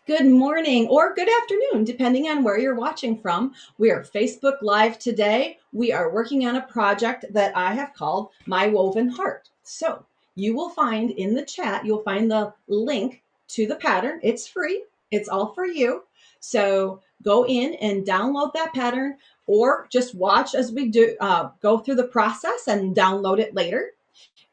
Good morning or good afternoon, depending on where you're watching from. We are Facebook Live today. We are working on a project that I have called My Woven Heart. So you will find in the chat, you'll find the link to the pattern. It's free. It's all for you. So go in and download that pattern or just watch as we go through the process and download it later.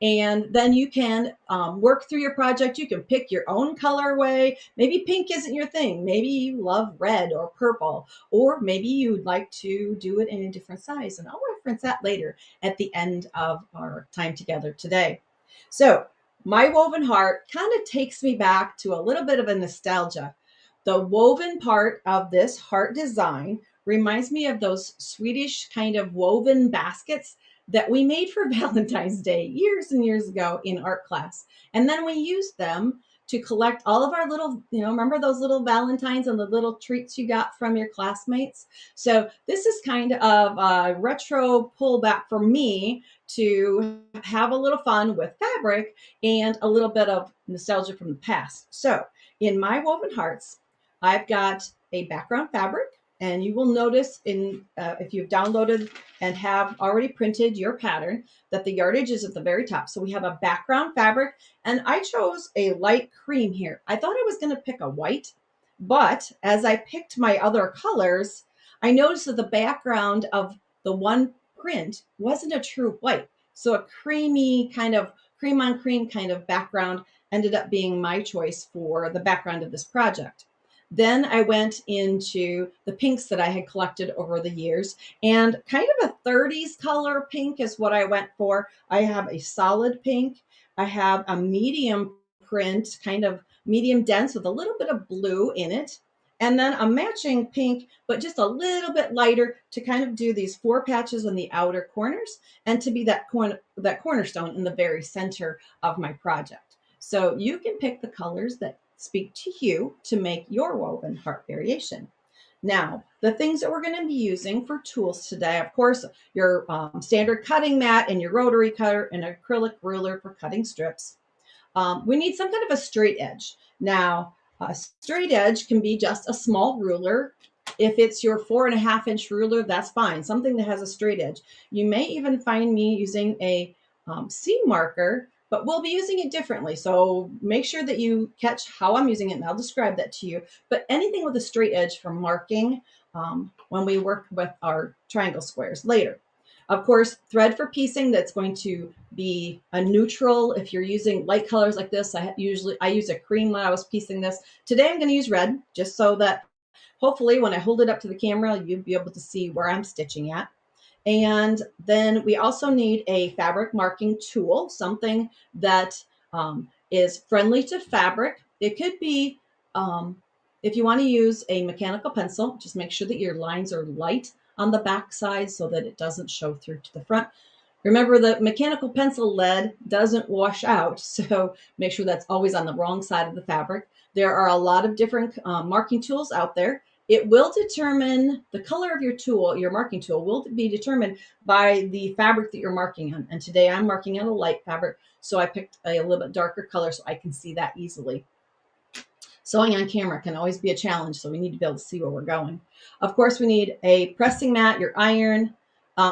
And then you can work through your project. You can pick your own colorway. Maybe pink isn't your thing. Maybe you love red or purple, or maybe you'd like to do it in a different size. And I'll reference that later at the end of our time together today. So my woven heart kind of takes me back to a little bit of a nostalgia. The woven part of this heart design reminds me of those Swedish kind of woven baskets that we made for Valentine's Day years and years ago in art class. And then we used them to collect all of our little, remember those little Valentines and the little treats you got from your classmates? So this is kind of a retro pullback for me to have a little fun with fabric and a little bit of nostalgia from the past. So in my woven hearts, I've got a background fabric. And you will notice if you've downloaded and have already printed your pattern that the yardage is at the very top. So we have a background fabric, and I chose a light cream here. I thought I was going to pick a white, but as I picked my other colors, I noticed that the background of the one print wasn't a true white. So a creamy kind of cream on cream kind of background ended up being my choice for the background of this project. Then I went into the pinks that I had collected over the years, and kind of a 30s color pink is what I went for. I have a solid pink. I have a medium print, kind of medium dense with a little bit of blue in it. And then a matching pink, but just a little bit lighter to kind of do these 4 patches on the outer corners and to be that cornerstone in the very center of my project. So you can pick the colors that speak to you to make your woven heart variation. Now, the things that we're going to be using for tools today, of course, your standard cutting mat and your rotary cutter and acrylic ruler for cutting strips. We need some kind of a straight edge. Now, a straight edge can be just a small ruler. If it's your 4.5-inch ruler, that's fine. Something that has a straight edge. You may even find me using a seam marker, but we'll be using it differently. So make sure that you catch how I'm using it, and I'll describe that to you. But anything with a straight edge for marking when we work with our triangle squares later. Of course, thread for piecing, that's going to be a neutral. If you're using light colors like this, I use a cream when I was piecing this. Today I'm going to use red, just so that hopefully when I hold it up to the camera, you'll be able to see where I'm stitching at. And then we also need a fabric marking tool, something that is friendly to fabric. It could be, if you want to use a mechanical pencil, just make sure that your lines are light on the back side so that it doesn't show through to the front. Remember, the mechanical pencil lead doesn't wash out, so make sure that's always on the wrong side of the fabric. There are a lot of different marking tools out there. It will determine the color of your tool. Your marking tool will be determined by the fabric that you're marking on. And today I'm marking on a light fabric, so I picked a little bit darker color so I can see that easily. Sewing on camera can always be a challenge, so we need to be able to see where we're going. Of course, we need a pressing mat, your iron,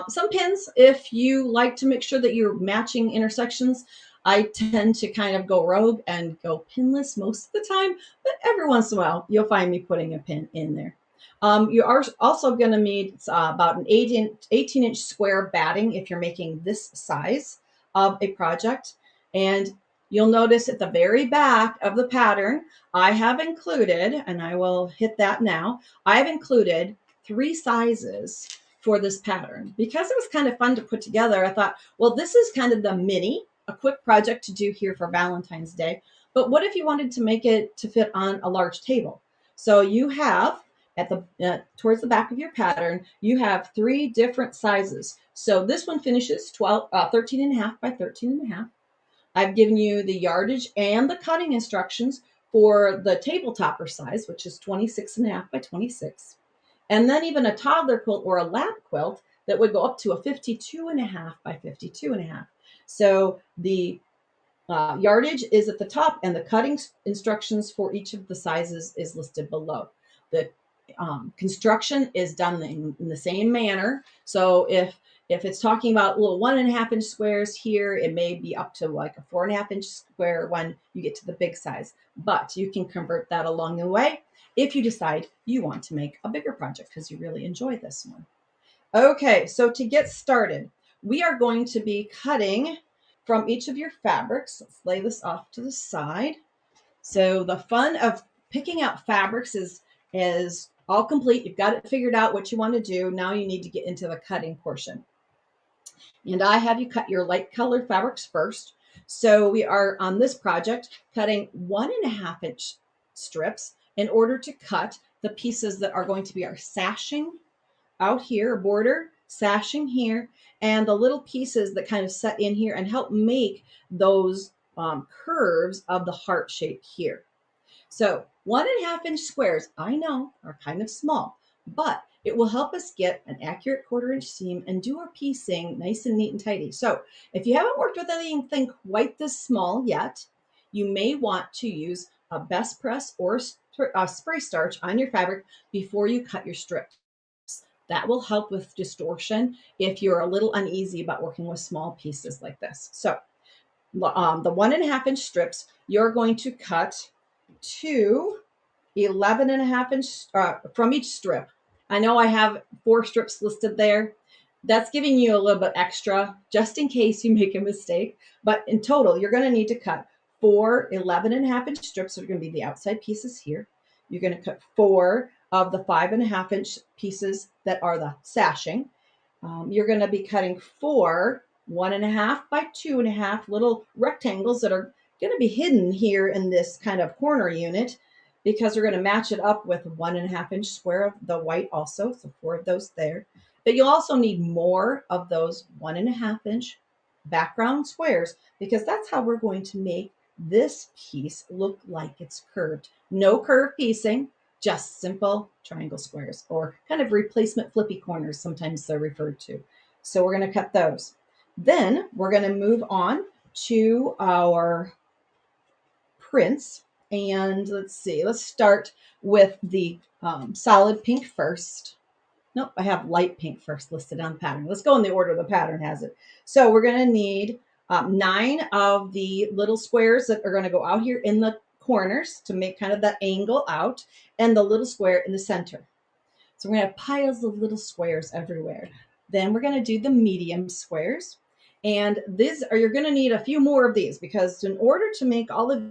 some pins if you like to make sure that you're matching intersections. I tend to kind of go rogue and go pinless most of the time, but every once in a while, you'll find me putting a pin in there. You are also going to need about an 18-inch square batting if you're making this size of a project. And you'll notice at the very back of the pattern, I have included, and I will hit that now, I've included 3 sizes for this pattern. Because it was kind of fun to put together, I thought, well, this is kind of the mini, a quick project to do here for Valentine's Day. But what if you wanted to make it to fit on a large table? So you have at the towards the back of your pattern, you have 3 different sizes. So this one finishes 13.5 by 13.5. I've given you the yardage and the cutting instructions for the table topper size, which is 26.5 by 26. And then even a toddler quilt or a lap quilt that would go up to a 52.5 by 52.5. So the Yardage is at the top, and the cutting instructions for each of the sizes is listed below. The construction is done in the same manner. So if it's talking about little 1.5 inch squares here, it may be up to like a 4.5 inch square when you get to the big size. But you can convert that along the way if you decide you want to make a bigger project because you really enjoy this one. Okay, so to get started, we are going to be cutting from each of your fabrics. Let's lay this off to the side. So the fun of picking out fabrics is all complete. You've got it figured out what you want to do. Now you need to get into the cutting portion. And I have you cut your light colored fabrics first. So we are on this project cutting 1.5 inch strips in order to cut the pieces that are going to be our sashing out here, a border, sashing here, and the little pieces that kind of set in here and help make those curves of the heart shape here. So 1.5 inch squares, I know, are kind of small, but it will help us get an accurate 1/4 inch seam and do our piecing nice and neat and tidy. So if you haven't worked with anything quite this small yet, you may want to use a best press or a spray starch on your fabric before you cut your strips. That will help with distortion if you're a little uneasy about working with small pieces like this. So the 1.5 inch strips, you're going to cut to 11.5 inch from each strip. I know I have 4 strips listed there. That's giving you a little bit extra just in case you make a mistake. But in total, you're going to need to cut 4 11.5 inch strips. That are going to be the outside pieces here. You're going to cut 4 of the 5.5 inch pieces that are the sashing. You're going to be cutting 4 1.5 by 2.5 little rectangles that are going to be hidden here in this kind of corner unit because we're going to match it up with 1.5 inch square of the white also. So 4 of those there. But you'll also need more of those 1.5 inch background squares because that's how we're going to make this piece look like it's curved. No curve piecing, just simple triangle squares or kind of replacement flippy corners, sometimes they're referred to. So we're going to cut those. Then we're going to move on to our prints. And let's see, let's start with the solid pink first. Nope, I have light pink first listed on the pattern. Let's go in the order the pattern has it. So we're going to need 9 of the little squares that are going to go out here in the corners to make kind of that angle out, and the little square in the center. So we're going to have piles of little squares everywhere. Then we're going to do the medium squares. And you're going to need a few more of these because in order to make all of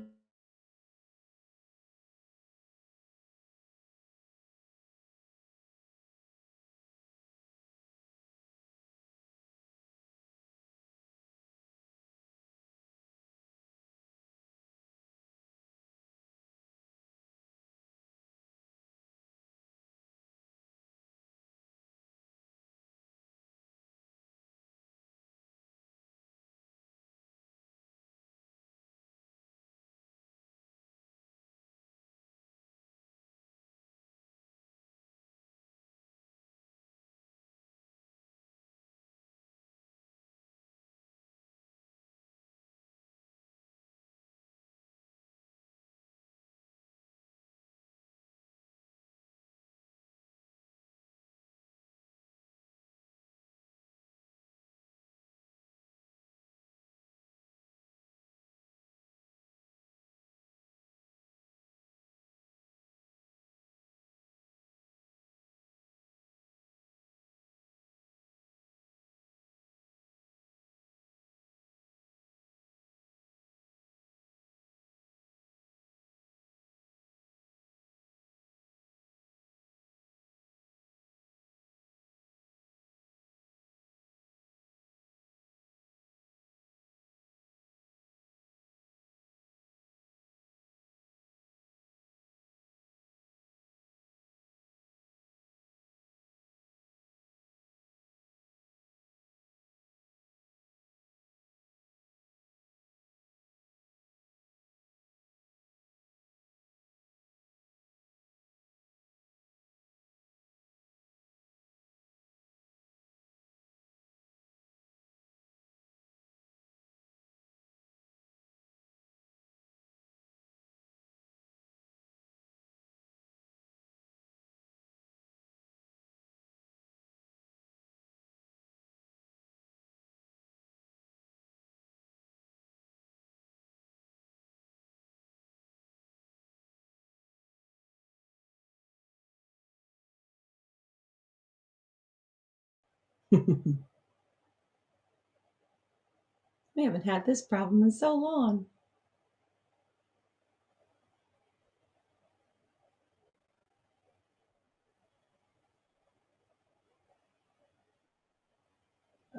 We haven't had this problem in so long.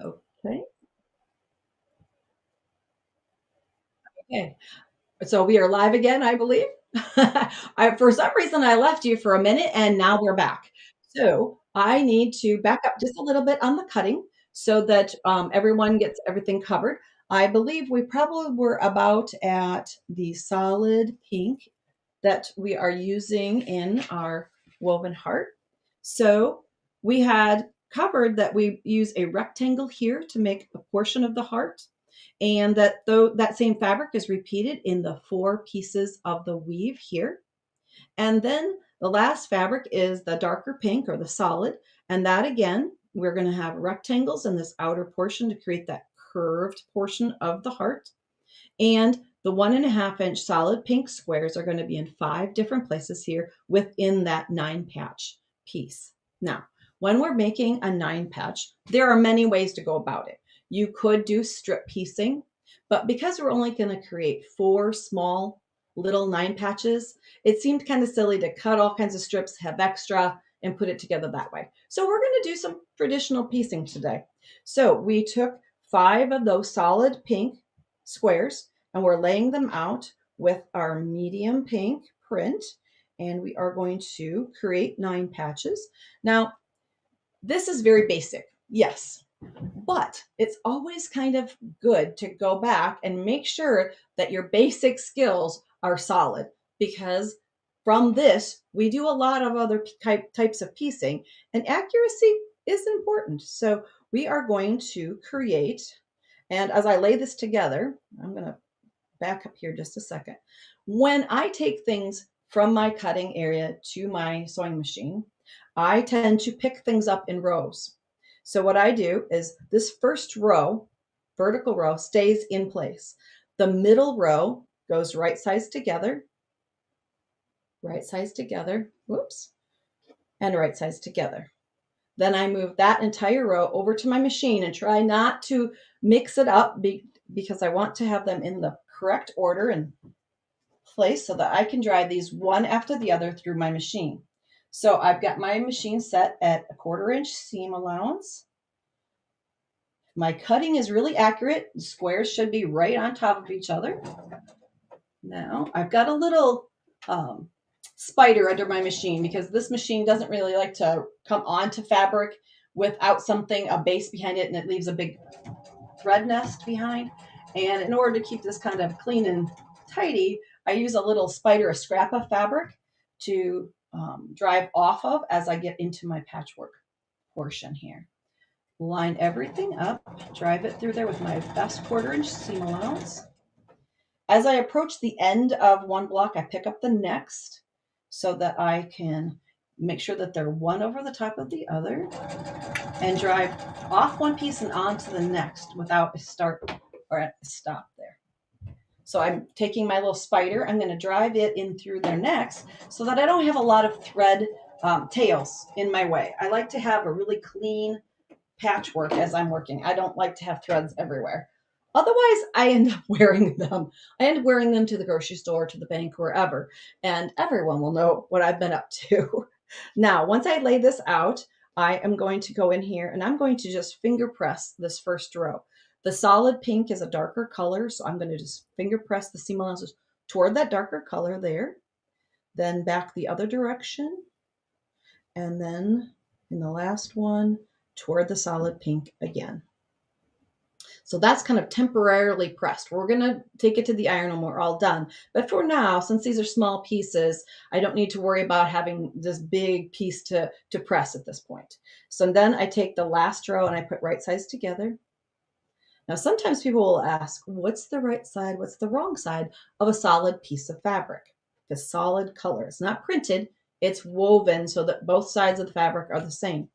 Okay. Okay. So we are live again, I believe. For some reason, I left you for a minute and now we're back. So I need to back up just a little bit on the cutting so that everyone gets everything covered. I believe we probably were about at the solid pink that we are using in our woven heart. So we had covered that we use a rectangle here to make a portion of the heart, and that though that same fabric is repeated in the 4 pieces of the weave here. And then the last fabric is the darker pink or the solid, and that again we're going to have rectangles in this outer portion to create that curved portion of the heart. And the 1.5 inch solid pink squares are going to be in 5 different places here within that 9 patch piece. Now, when we're making a 9 patch, there are many ways to go about it. You could do strip piecing, but because we're only going to create 4 small little 9 patches, it seemed kind of silly to cut all kinds of strips, have extra, and put it together that way. So we're going to do some traditional piecing today. So we took 5 of those solid pink squares and we're laying them out with our medium pink print, and we are going to create 9 patches. Now, this is very basic, yes, but it's always kind of good to go back and make sure that your basic skills are solid, because from this, we do a lot of other types of piecing, and accuracy is important. So we are going to create, and as I lay this together, I'm going to back up here just a second. When I take things from my cutting area to my sewing machine, I tend to pick things up in rows. So what I do is this first row, vertical row, stays in place. The middle row goes right sides together, whoops, and right sides together. Then I move that entire row over to my machine and try not to mix it up because I want to have them in the correct order and place so that I can drive these one after the other through my machine. So I've got my machine set at a 1/4 inch seam allowance. My cutting is really accurate. The squares should be right on top of each other. Now I've got a little spider under my machine because this machine doesn't really like to come onto fabric without something, a base behind it, and it leaves a big thread nest behind. And in order to keep this kind of clean and tidy, I use a little spider, a scrap of fabric to drive off of as I get into my patchwork portion here. Line everything up, drive it through there with my best 1/4 inch seam allowance. As I approach the end of one block, I pick up the next so that I can make sure that they're one over the top of the other and drive off one piece and onto the next without a start or a stop there. So I'm taking my little spider, I'm going to drive it in through their necks so that I don't have a lot of thread tails in my way. I like to have a really clean patchwork as I'm working. I don't like to have threads everywhere. Otherwise, I end up wearing them. I end up wearing them to the grocery store, to the bank, wherever, and everyone will know what I've been up to. Now, once I lay this out, I am going to go in here and I'm going to just finger press this first row. The solid pink is a darker color, so I'm going to just finger press the seam allowances toward that darker color there, then back the other direction, and then in the last one, toward the solid pink again. So that's kind of temporarily pressed. We're going to take it to the iron when we're all done. But for now, since these are small pieces, I don't need to worry about having this big piece to press at this point. So then I take the last row and I put right sides together. Now, sometimes people will ask, what's the right side? What's the wrong side of a solid piece of fabric? The solid color. It's not printed. It's woven so that both sides of the fabric are the same.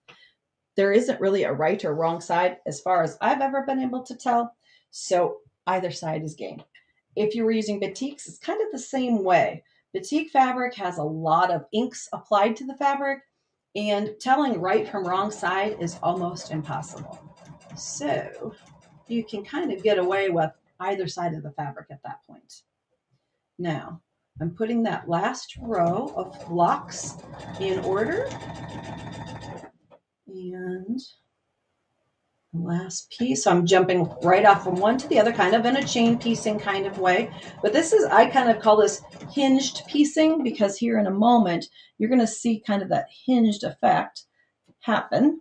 There isn't really a right or wrong side as far as I've ever been able to tell. So either side is game. If you were using batiks, it's kind of the same way. Batik fabric has a lot of inks applied to the fabric, And telling right from wrong side is almost impossible. So you can kind of get away with either side of the fabric at that point. Now, I'm putting that last row of blocks in order. And the last piece, I'm jumping right off from one to the other, kind of in a chain piecing kind of way. But this is, I kind of call this hinged piecing, because here in a moment, you're going to see kind of that hinged effect happen.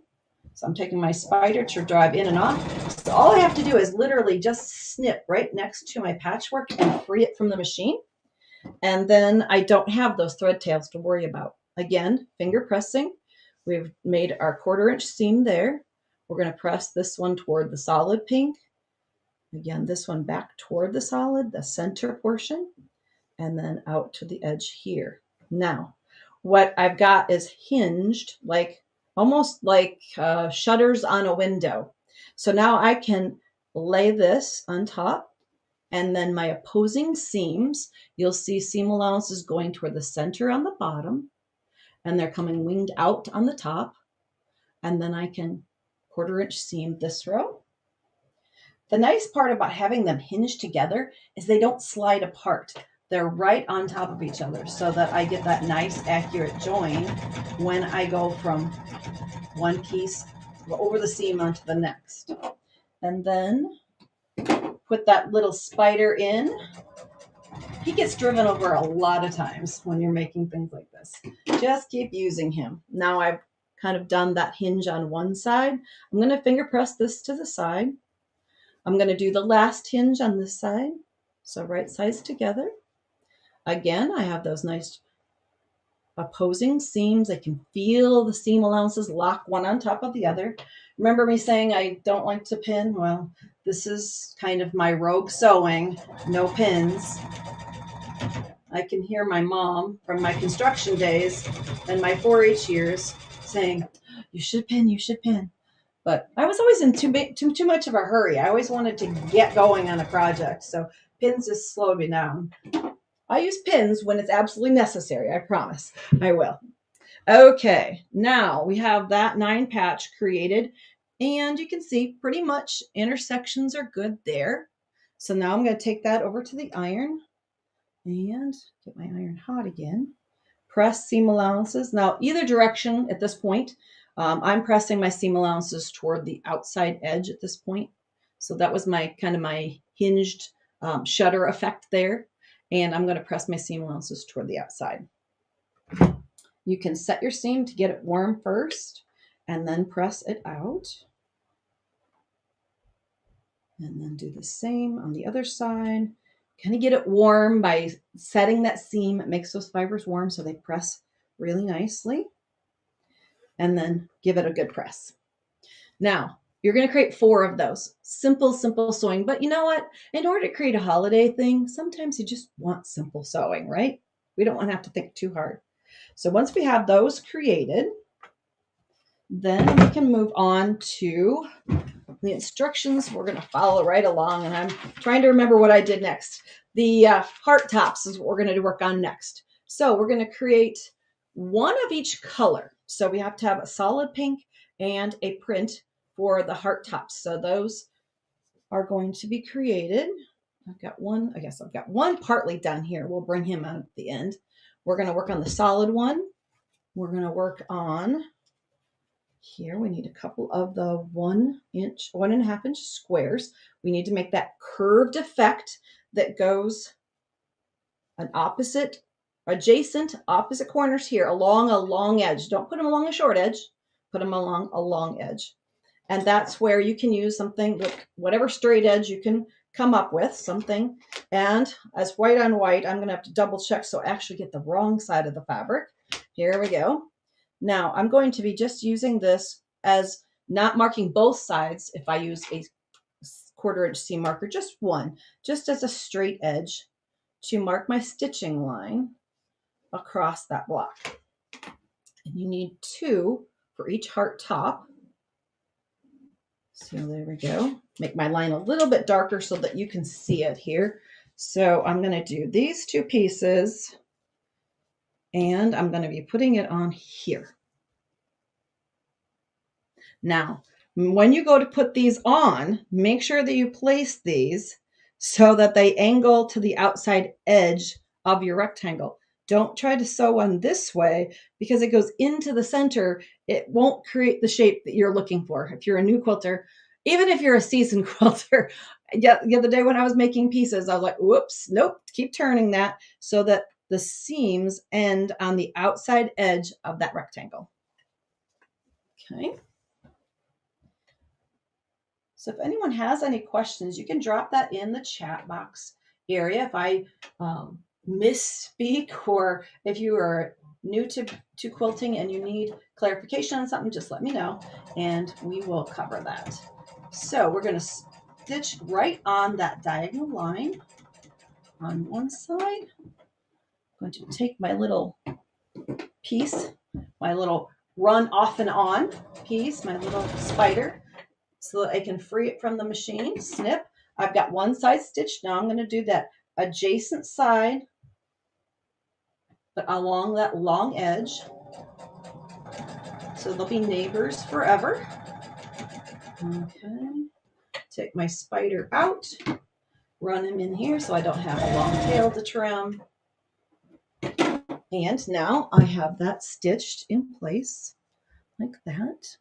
So I'm taking my spider to drive in and off. So all I have to do is literally just snip right next to my patchwork and free it from the machine. And then I don't have those thread tails to worry about. Again, finger pressing. We've made our 1/4 inch seam there. We're going to press this one toward the solid pink. Again, this one back toward the solid, the center portion, and then out to the edge here. Now, what I've got is hinged, like almost like shutters on a window. So now I can lay this on top, and then my opposing seams, you'll see seam allowances going toward the center on the bottom, and they're coming winged out on the top. And then I can 1/4 inch seam this row. The nice part about having them hinged together is they don't slide apart. They're right on top of each other, so that I get that nice accurate join when I go from one piece over the seam onto the next. And then put that little spider in. He gets driven over a lot of times when you're making things like this. Just keep using him. Now I've kind of done that hinge on one side. I'm going to finger press this to the side. I'm going to do the last hinge on this side. So right sides together. Again, I have those nice opposing seams. I can feel the seam allowances lock one on top of the other. Remember me saying I don't like to pin? Well, this is kind of my rogue sewing, no pins. I can hear my mom from my construction days and my 4-H years saying, you should pin, you should pin. But I was always in too much of a hurry. I always wanted to get going on a project. So pins just slowed me down. I use pins when it's absolutely necessary. I promise I will. Okay, now we have that 9 patch created, and you can see pretty much intersections are good there. So now I'm going to take that over to the iron and get my iron hot again. Press seam allowances. Now, either direction at this point, I'm pressing my seam allowances toward the outside edge at this point. So that was my kind of my hinged shutter effect there. And I'm going to press my seam allowances toward the outside. You can set your seam to get it warm first and then press it out. And then do the same on the other side. Kind of get it warm by setting that seam. It makes those fibers warm so they press really nicely. And then give it a good press. Now, you're going to create 4 of those. Simple sewing. But you know what? In order to create a holiday thing, sometimes you just want simple sewing, right? We don't want to have to think too hard. So once we have those created, then we can move on to the instructions. We're going to follow right along, and I'm trying to remember what I did next. The heart tops is what we're going to work on next. So we're going to create one of each color. So we have to have a solid pink and a print for the heart tops. So those are going to be created. I've got one partly done here. We'll bring him out at the end. We're going to work on the solid one. We're going to work on here. We need a couple of the 1.5 inch squares. We need to make that curved effect that goes adjacent opposite corners here along a long edge. Don't put them along a short edge. Put them along a long edge. And that's where you can use something with whatever straight edge you can come up with, something. And as white on white, I'm going to have to double check so I actually get the wrong side of the fabric. Here we go. Now I'm going to be just using this as not marking both sides. If I use a 1/4 inch seam marker, just one, just as a straight edge to mark my stitching line across that block. And you need 2 for each heart top. So there we go. Make my line a little bit darker so that you can see it here. So I'm going to do these 2 pieces, and I'm going to be putting it on here. Now, when you go to put these on, make sure that you place these so that they angle to the outside edge of your rectangle. Don't try to sew on this way because it goes into the center. It won't create the shape that you're looking for. If you're a new quilter, even if you're a seasoned quilter, the other day when I was making pieces, I was like, whoops, nope, keep turning that so that the seams end on the outside edge of that rectangle. Okay. So if anyone has any questions, you can drop that in the chat box area. If I misspeak, or if you are new to quilting and you need clarification on something, just let me know and we will cover that. So we're going to stitch right on that diagonal line on one side. I'm going to take my little piece, my little run off and on piece, my little spider, so that I can free it from the machine. Snip. I've got one side stitched. Now I'm going to do that adjacent side, but along that long edge. So they'll be neighbors forever. Okay. Take my spider out, run him in here so I don't have a long tail to trim. And now I have that stitched in place like that.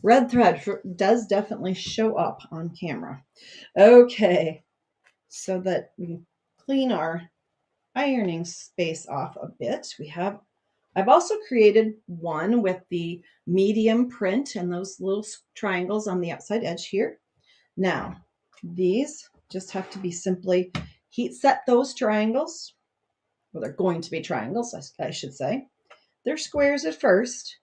Red thread does definitely show up on camera. Okay, so that we clean our ironing space off a bit. I've also created one with the medium print and those little triangles on the outside edge here. Now, these just have to be simply heat set those triangles. Well, they're going to be triangles, I should say. They're squares at first.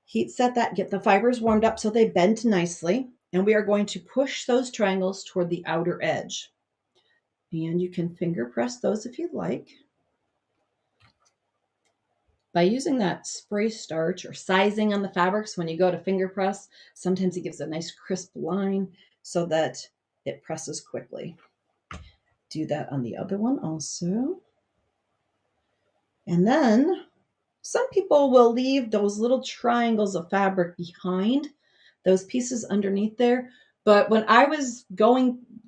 Heat set that, get the fibers warmed up so they bend nicely. And we are going to push those triangles toward the outer edge. And you can finger press those if you'd like. By using that spray starch or sizing on the fabrics when you go to finger press, sometimes it gives a nice crisp line so that it presses quickly. Do that on the other one also. And then some people will leave those little triangles of fabric behind, those pieces underneath there. But when I was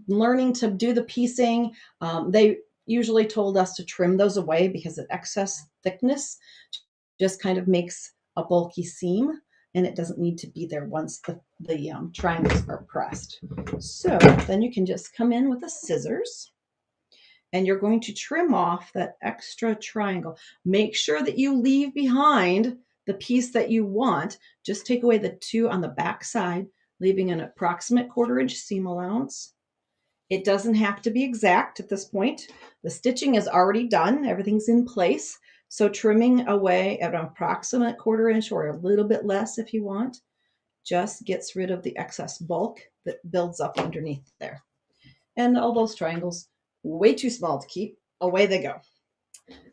learning to do the piecing, they usually told us to trim those away because the excess thickness just kind of makes a bulky seam, and it doesn't need to be there once the triangles are pressed. So then you can just come in with the scissors, and you're going to trim off that extra triangle. Make sure that you leave behind the piece that you want. Just take away the two on the back side, leaving an approximate 1/4 inch seam allowance. It doesn't have to be exact at this point. The stitching is already done. Everything's in place. So trimming away at an approximate 1/4 inch or a little bit less if you want, just gets rid of the excess bulk that builds up underneath there. And all those triangles, way too small to keep, away they go.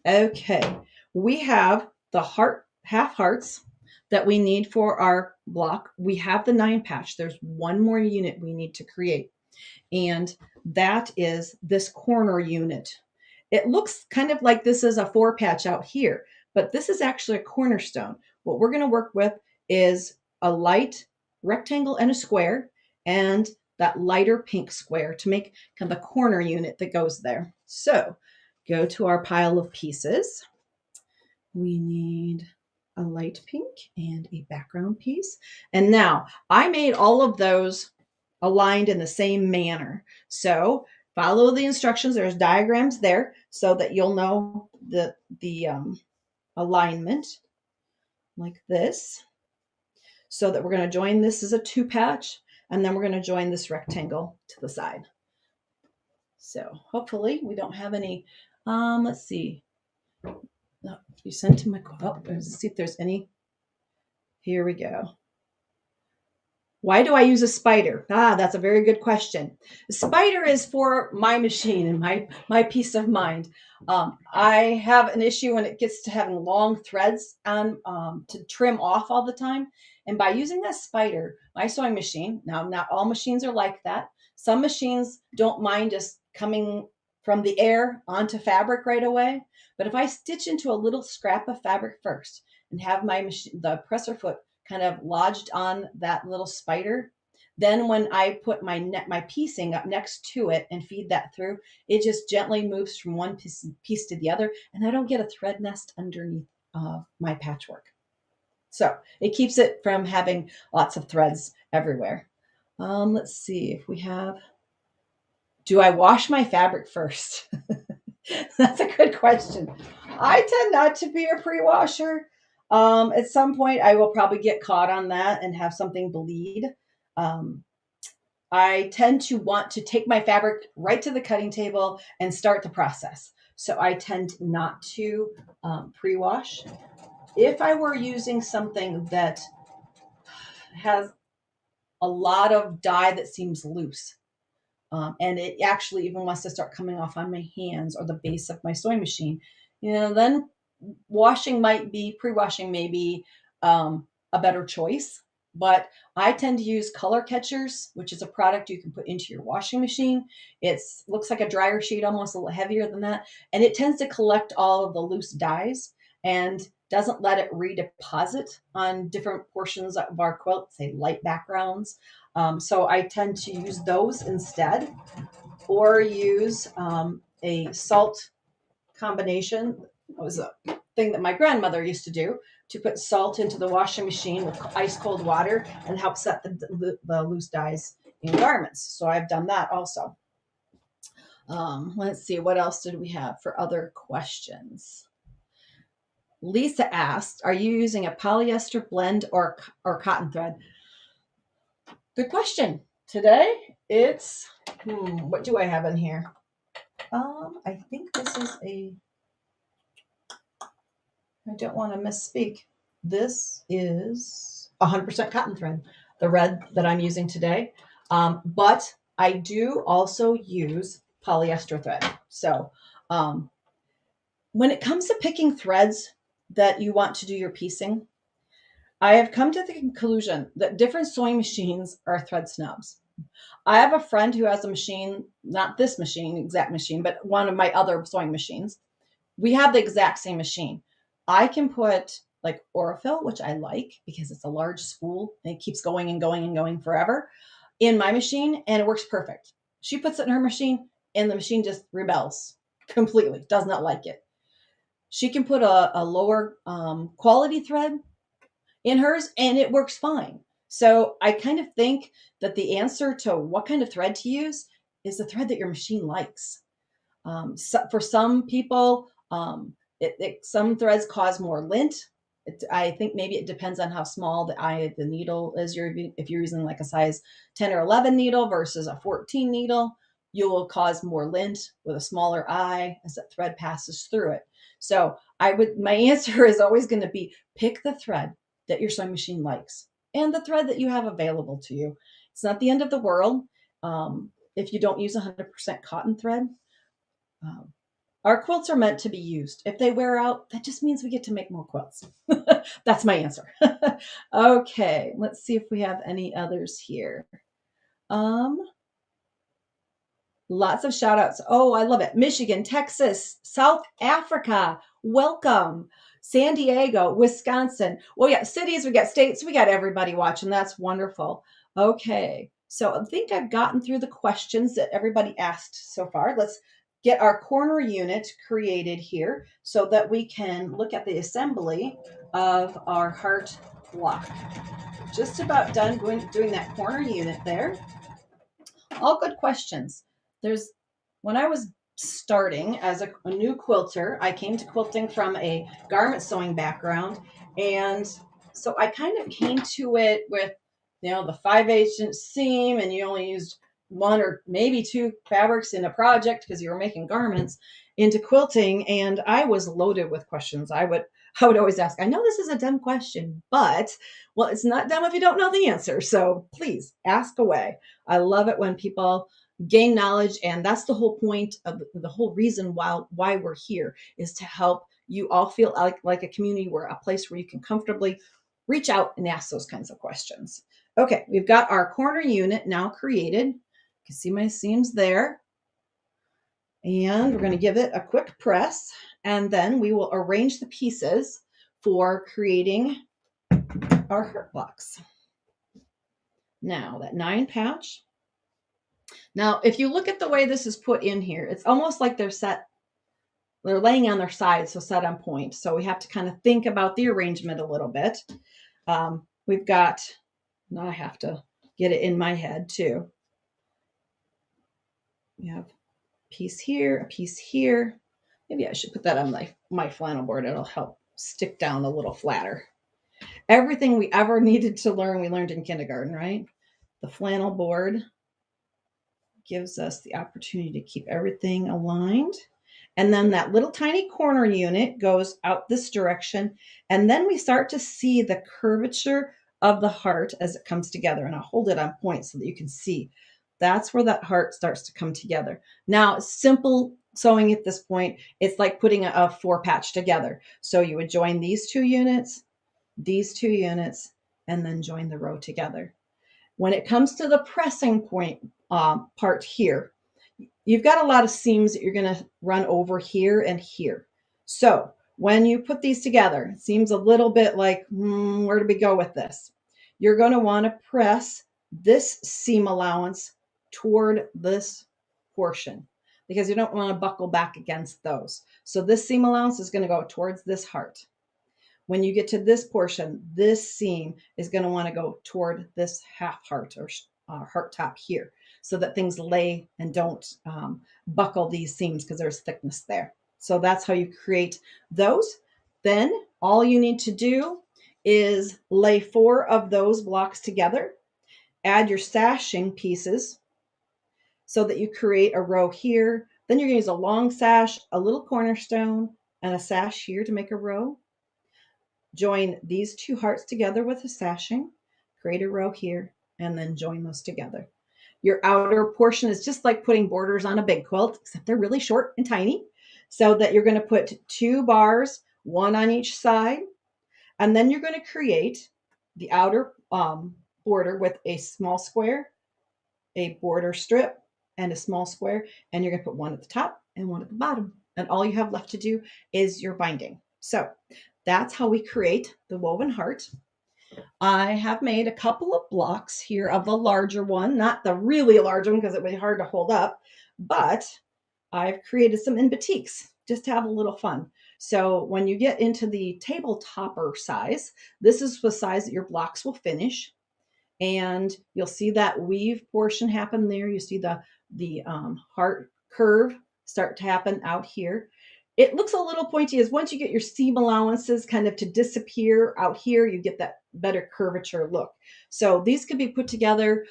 Okay, we have the half hearts that we need for our block. We have the 9 patch. There's one more unit we need to create, and that is this corner unit. It looks kind of like this is a 4 patch out here, but this is actually a cornerstone. What we're going to work with is a light rectangle and a square, and that lighter pink square to make kind of the corner unit that goes there. So go to our pile of pieces. We need a light pink and a background piece. And now I made all of those aligned in the same manner. So follow the instructions. There's diagrams there so that you'll know the alignment like this. So that we're going to join this as a 2 patch, and then we're going to join this rectangle to the side. So hopefully we don't have any, let's see. You sent to my, let's see if there's any. Here we go. Why do I use a spider? That's a very good question. The spider is for my machine and my peace of mind. I have an issue when it gets to having long threads on to trim off all the time. And by using that spider, my sewing machine, now not all machines are like that. Some machines don't mind just coming from the air onto fabric right away. But if I stitch into a little scrap of fabric first and have my machine, the presser foot kind of lodged on that little spider. Then when I put my piecing up next to it and feed that through, it just gently moves from one piece to the other, and I don't get a thread nest underneath my patchwork. So it keeps it from having lots of threads everywhere. Let's see if we have. Do I wash my fabric first? That's a good question. I tend not to be a pre-washer. At some point, I will probably get caught on that and have something bleed. Um, I tend to want to take my fabric right to the cutting table and start the process. So I tend not to pre-wash. If I were using something that has a lot of dye that seems loose, and it actually even wants to start coming off on my hands or the base of my sewing machine, then pre-washing may be a better choice. But I tend to use color catchers, which is a product you can put into your washing machine. It looks like a dryer sheet, almost a little heavier than that. And it tends to collect all of the loose dyes and doesn't let it redeposit on different portions of our quilt, say light backgrounds. So I tend to use those instead, or use a salt combination. It was a thing that my grandmother used to do, to put salt into the washing machine with ice cold water and help set the loose dyes in garments. So I've done that also. Let's see, what else did we have for other questions? Lisa asked, are you using a polyester blend or cotton thread? Good question. Today it's, what do I have in here? I think this is I don't want to misspeak. This is 100% cotton thread, the red that I'm using today. But I do also use polyester thread. So when it comes to picking threads that you want to do your piecing, I have come to the conclusion that different sewing machines are thread snobs. I have a friend who has a machine, not this machine, exact machine, but one of my other sewing machines. We have the exact same machine. I can put like Aurifil, which I like because it's a large spool and it keeps going and going and going forever, in my machine, and it works perfect. She puts it in her machine and the machine just rebels completely, does not like it. She can put a lower quality thread in hers and it works fine. So I kind of think that the answer to what kind of thread to use is the thread that your machine likes. So for some people, some threads cause more lint. I think maybe it depends on how small the eye of the needle is. If you're using like a size 10 or 11 needle versus a 14 needle, you will cause more lint with a smaller eye as that thread passes through it. So my answer is always going to be pick the thread that your sewing machine likes and the thread that you have available to you. It's not the end of the world if you don't use 100% cotton thread. Our quilts are meant to be used. If they wear out, that just means we get to make more quilts. That's my answer. Okay, let's see if we have any others here. Lots of shout outs. Oh, I love it. Michigan, Texas, South Africa. Welcome. San Diego, Wisconsin. Well, yeah, cities, we got states, we got everybody watching. That's wonderful. Okay, so I think I've gotten through the questions that everybody asked so far. Let's get our corner unit created here so that we can look at the assembly of our heart block. Just about done doing that corner unit there. All good questions. When I was starting as a new quilter, I came to quilting from a garment sewing background. And so I kind of came to it with, the 5/8 seam, and you only used one or maybe two fabrics in a project because you were making garments, into quilting. And I was loaded with questions. I would always ask, I know this is a dumb question, but well, it's not dumb if you don't know the answer. So please ask away. I love it when people gain knowledge, and that's the whole point of the whole reason why we're here, is to help you all feel like a community, where a place where you can comfortably reach out and ask those kinds of questions. Okay, we've got our corner unit now created. You can see my seams there, and we're going to give it a quick press, and then we will arrange the pieces for creating our heart blocks. Now that 9 pouch. Now, if you look at the way this is put in here, it's almost like they're laying on their sides, so set on point. So we have to kind of think about the arrangement a little bit. We've got, now I have to get it in my head too. We have a piece here, a piece here. Maybe I should put that on my flannel board. It'll help stick down a little flatter. Everything we ever needed to learn, we learned in kindergarten, right? The flannel board gives us the opportunity to keep everything aligned. And then that little tiny corner unit goes out this direction. And then we start to see the curvature of the heart as it comes together. And I'll hold it on point so that you can see. That's where that heart starts to come together. Now, simple sewing at this point, it's like putting a 4-patch together. So you would join these 2 units, these 2 units, and then join the row together. When it comes to the pressing point part here, you've got a lot of seams that you're going to run over here and here. So when you put these together, it seems a little bit like, where do we go with this? You're going to want to press this seam allowance toward this portion because you don't want to buckle back against those. So this seam allowance is going to go towards this heart. When you get to this portion, this seam is going to want to go toward this half heart or heart top here so that things lay and don't buckle these seams because there's thickness there. So that's how you create those. Then all you need to do is lay 4 of those blocks together, add your sashing pieces so that you create a row here. Then you're going to use a long sash, a little cornerstone, and a sash here to make a row. Join these 2 hearts together with a sashing, create a row here, and then join those together. Your outer portion is just like putting borders on a big quilt, except they're really short and tiny, so that you're going to put 2 bars, 1 on each side, and then you're going to create the outer border with a small square, a border strip, and a small square, and you're going to put 1 at the top and 1 at the bottom. And all you have left to do is your binding. So that's how we create the woven heart. I have made a couple of blocks here of the larger one, not the really large one because it would be hard to hold up, but I've created some in batiks just to have a little fun. So when you get into the table topper size, this is the size that your blocks will finish. And you'll see that weave portion happen there. You see the heart curve start to happen out here. It looks a little pointy as once you get your seam allowances kind of to disappear out here, you get that better curvature look. So these could be put together.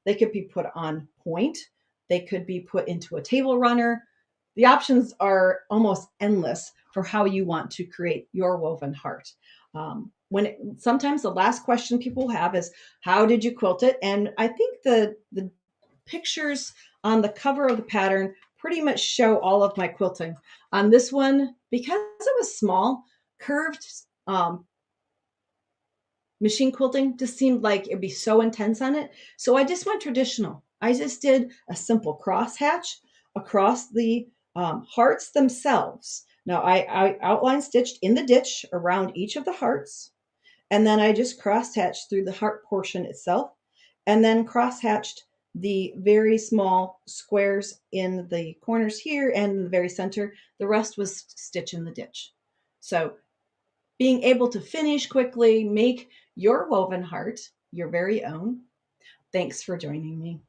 They could be put on point. They could be put into a table runner. The options are almost endless for how you want to create your woven heart. Sometimes the last question people have is, how did you quilt it? And I think the pictures on the cover of the pattern pretty much show all of my quilting. On this one, because it was small, curved machine quilting just seemed like it'd be so intense on it. So I just went traditional. I just did a simple crosshatch across the hearts themselves. Now I outline stitched in the ditch around each of the hearts. And then I just crosshatched through the heart portion itself and then crosshatched the very small squares in the corners here and in the very center. The rest was stitch in the ditch. So being able to finish quickly, make your woven heart your very own. Thanks for joining me.